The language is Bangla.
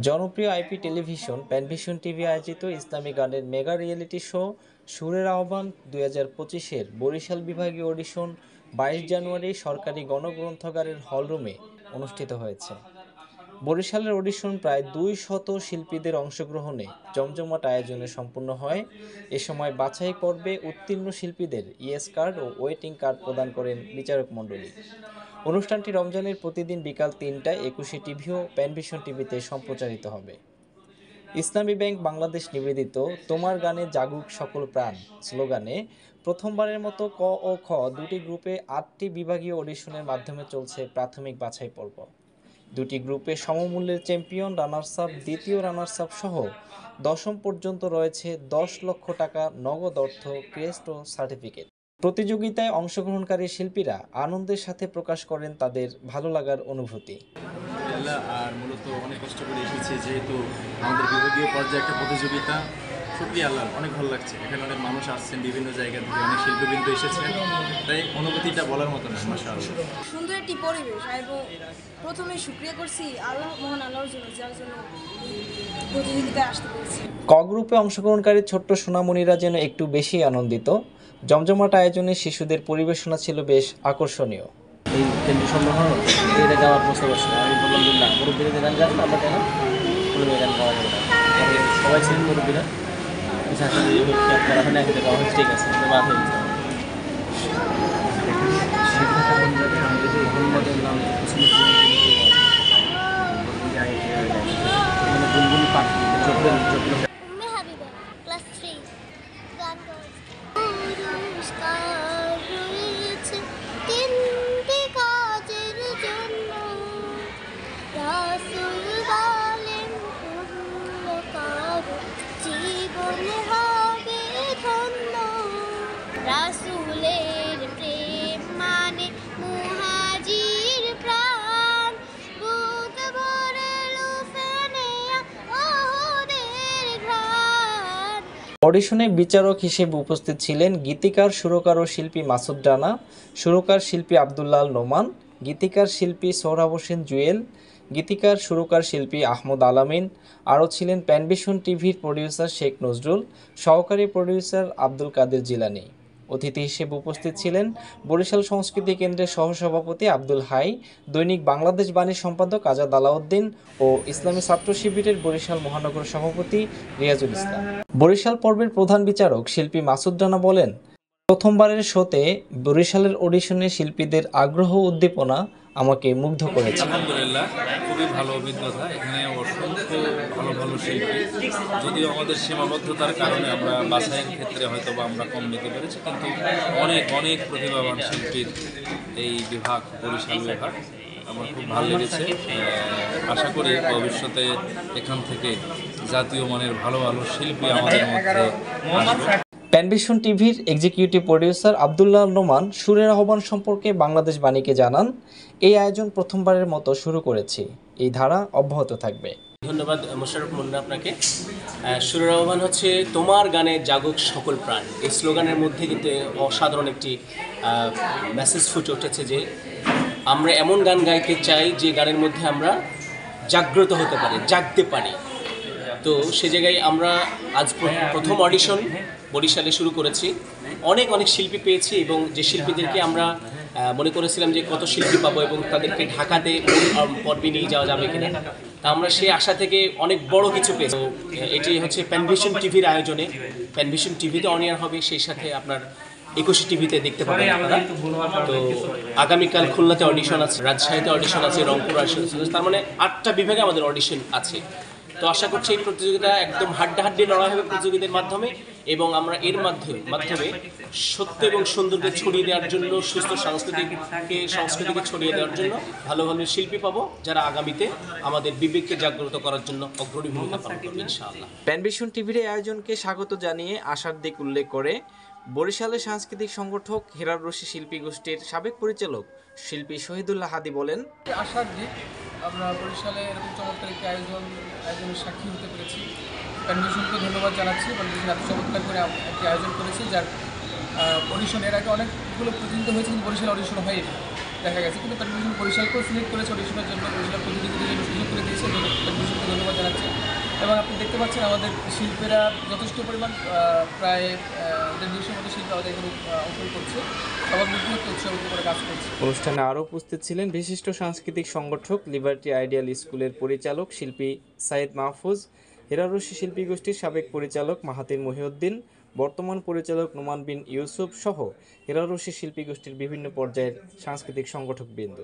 জনপ্রিয় আইপি টেলিভিশন প্যানভিশন টিভি আয়োজিত ইসলামী গানের মেগা রিয়েলিটি শো সুরের আহ্বান 2025-এর বরিশাল বিভাগীয় অডিশন 22 জানুয়ারি সরকারি গণগ্রন্থাগারের হলরুমে অনুষ্ঠিত হয়েছে। বরিশালের অডিশন প্রায় 200 শিল্পীদের অংশগ্রহণে জমজমাট আয়োজনে সম্পন্ন হয়। এ সময় বাছাই পর্বে উত্তীর্ণ শিল্পীদের ইএস কার্ড ও ওয়েটিং কার্ড প্রদান করেন বিচারক মণ্ডলী। অনুষ্ঠানটি রমজানের প্রতিদিন বিকাল 3টায় 21 টিভি ও প্যানভিশন টিভিতে সম্প্রচারিত হবে। ইসলামী ব্যাংক বাংলাদেশ নিবেদিত তোমার গানে জাগুক সকল প্রাণ স্লোগানে প্রথমবারের মতো ক ও খ দুটি গ্রুপে 8টি বিভাগীয় অডিশনের মাধ্যমে চলছে প্রাথমিক বাছাই পর্ব। দুটি গ্রুপে সমমূল্যের চ্যাম্পিয়ন, রানার্স আপ, দ্বিতীয় রানার্স আপ সহ দশম পর্যন্ত রয়েছে 10 লক্ষ টাকা নগদ অর্থ, ক্রেস্ট ও সার্টিফিকেট। প্রতিযোগিতায় অংশগ্রহণকারী শিল্পীরা আনন্দের সাথে প্রকাশ করেন তাদের ভালো লাগার অনুভূতি। আর মূলত অনেক কষ্ট করে এসেছি, যেহেতু আমাদের বিভাগীয় পর্যায়ে একটা প্রতিযোগিতা, সত্যি আল্লাহ অনেক ভালো লাগছে। এখানে অনেক মানুষ আসছেন, বিভিন্ন জায়গা থেকে অনেক শিল্পীবৃন্দ এসেছেন, তাই অনুভূতিটা বলার মতো না। মাশাআল্লাহ, সুন্দর একটি পরিবেশ। এবং প্রথমে শুকরিয়া করছি মহান আল্লাহর জন্য, যার জন্য প্রতিযোগিতায় আসতে পেরেছি। ক গ্রুপে অংশগ্রহণকারী ছোট্ট সোনামণিরা যেন একটু বেশি আনন্দিত। জমজমাট আয়োজনে শিশুদের পরিবেশনা ছিল বেশ আকর্ষণীয়। এই কেন্দ্রীয় সংগ্রহ এটা গাওয়ার প্রস্তাব আছে। আমি বললাম যে না, মুরব্বীদের গান গান আমরা কেন কোনো গান গাওয়া যাবে না। সবাই ছিলেন মুরব্বীরা, করা হয় না, খেতে গাওয়া হয়েছে, ঠিক আছে, বাদ হয়ে গেছে। বুলবুল পাখি ক্লাস 3 গান জীবনে হবে ধন্য। রাসূলের প্রেম মানে মুহাজির প্রাণ, বুক ভরে লুফেনে ওদের ঘ্রাণ। অডিশনে বিচারক হিসেবে উপস্থিত ছিলেন গীতিকার, সুরকার ও শিল্পী মাসুদ রানা, সুরকার শিল্পী আব্দুল্লাহ নোমান, গীতিকার শিল্পী সোহরাব হোসেন জুয়েল, গীতিকার সুরকার শিল্পী আহমদ আলামিন। আরও ছিলেন প্যানভিশন টিভির প্রডিউসার শেখ নজরুল, সহকারী প্রডিউসার আব্দুল কাদের জিলানী। অতিথি হিসেবে উপস্থিত ছিলেন বরিশাল সংস্কৃতি কেন্দ্রের সহসভাপতি আব্দুল হাই, দৈনিক বাংলাদেশ বাণীর সম্পাদক আজাদ আলাউদ্দিন ও ইসলামী ছাত্র শিবিরের বরিশাল মহানগর সভাপতি রিয়াজুল ইসলাম। বরিশাল পর্বের প্রধান বিচারক শিল্পী মাসুদ রানা বলেন, প্রথমবারের শোতে বরিশালের অডিশনে শিল্পীদের আগ্রহ উদ্দীপনা আমাকে মুগ্ধ করেছে। আলহামদুলিল্লাহ, খুবই ভালো অভিজ্ঞতা। এখানে অসংখ্য ভালো ভালো শিল্পী, যদিও আমাদের সীমাবদ্ধতার কারণে আমরা বাছাইয়ের ক্ষেত্রে হয়তো বা আমরা কম নিতে পেরেছি, কিন্তু অনেক অনেক প্রতিভাবান শিল্পীর এই বিভাগ, বরিশাল বিভাগ, আমার খুব ভালো লেগেছে। আশা করি ভবিষ্যতে এখান থেকে জাতীয় মানের ভালো ভালো শিল্পী আমাদের মধ্যে আসবে। প্যানভিশন টিভির এক্সিকিউটিভ প্রডিউসার আব্দুল্লাহ নোমান সুরের আহ্বান সম্পর্কে বাংলাদেশ বাণীকে জানান, এই আয়োজন প্রথমবারের মতো শুরু করেছি, এই ধারা অব্যাহত থাকবে। ধন্যবাদ মোশাররফ মুন্না আপনাকে। সুরের আহ্বান হচ্ছে তোমার গানে জাগুক সকল প্রাণ। এই স্লোগানের মধ্যে কিন্তু অসাধারণ একটি মেসেজ ফুটে উঠেছে যে আমরা এমন গান গাইতে চাই যে গানের মধ্যে আমরা জাগ্রত হতে পারি, জাগতে পারি। তো সে জায়গায় আমরা আজ প্রথম অডিশন বরিশালে শুরু করেছি। অনেক অনেক শিল্পী পেয়েছি এবং যে শিল্পীদেরকে আমরা মনে করেছিলাম যে কত শিল্পী পাবো এবং তাদেরকে ঢাকাতে পর্বে নিয়ে যাওয়া যাবে কিনা, তা আমরা সেই আশা থেকে অনেক বড় কিছু পেয়েছি। তো এটি হচ্ছে প্যানভিশন টিভির আয়োজনে, প্যানভিশন টিভিতে অন এয়ার হবে, সেই সাথে আপনার 21 টিভিতে দেখতে পাবেন আপনারা। তো আগামীকাল খুলনাতে অডিশন আছে, রাজশাহীতে অডিশন আছে, রংপুর অডিশন আছে, তার মানে 8টা বিভাগে আমাদের অডিশন আছে। তো আশা করছি এই প্রতিযোগিতা একদম হাড্ডাহাড্ডি লড়াই হবে প্রতিযোগীদের মাধ্যমে, এবং আমরা এর মাধ্যমে সত্য এবং সৌন্দর্যকে ছড়িয়ে দেওয়ার জন্য, সুস্থ সংস্কৃতিকে ছড়িয়ে দেওয়ার জন্য ভালো ভালো শিল্পী পাবো, যারা আগামীতে আমাদের বিবেককে জাগ্রত করার জন্য অগ্রণী ভূমিকা পালন করবে ইনশাআল্লাহ। প্যানভিশন টিভির এই আয়োজনকে স্বাগত জানিয়ে আশার দিক উল্লেখ করে বরিশালের সাংস্কৃতিক সংগঠক হেরার রশি শিল্পী গোষ্ঠীর সাবেক পরিচালক শিল্পী শহীদুল্লাহ হাদি বলেন, আশার দিক আমরা বরিশালে এরকম চমৎকার একটি আয়োজনের সাক্ষী হতে পেরেছি। প্যানভিশনকে ধন্যবাদ জানাচ্ছি। প্যানভিশন এত চমৎকার করে একটি আয়োজন করেছে, যার অডিশন এর আগে অনেকগুলো প্রতিযোগিত হয়েছে, কিন্তু বরিশাল অডিশন হয়নি দেখা গেছে। কিন্তু প্যানভিশন বরিশালকেও সিলেক্ট করেছে অডিশনের জন্য, বরিশাল প্রতিযোগিতার জন্য সুযোগ করে দিয়েছে। প্যানভিশনকে ধন্যবাদ জানাচ্ছি। এবং আপনি দেখতে পাচ্ছেন আমাদের শিল্পীরা যথেষ্ট পরিমাণ প্রায় 1.5 মতো শিল্পী আমাদের এখানে অংশগ্রহণ করছে, সবার মধ্যে উৎসর্গ করে কাজ করছে। অনুষ্ঠানে আরও উপস্থিত ছিলেন বিশিষ্ট সাংস্কৃতিক সংগঠক লিবার্টি আইডিয়াল স্কুলের পরিচালক শিল্পী সাইদ মাহফুজ, হেরারুশি শিল্পী গোষ্ঠীর সাবেক পরিচালক মাহাতির মহিউদ্দিন, বর্তমান পরিচালক নোমান বিন ইউসুফ সহ হেরারুশি শিল্পী গোষ্ঠীর বিভিন্ন পর্যায়ের সাংস্কৃতিক সংগঠকবৃন্দ।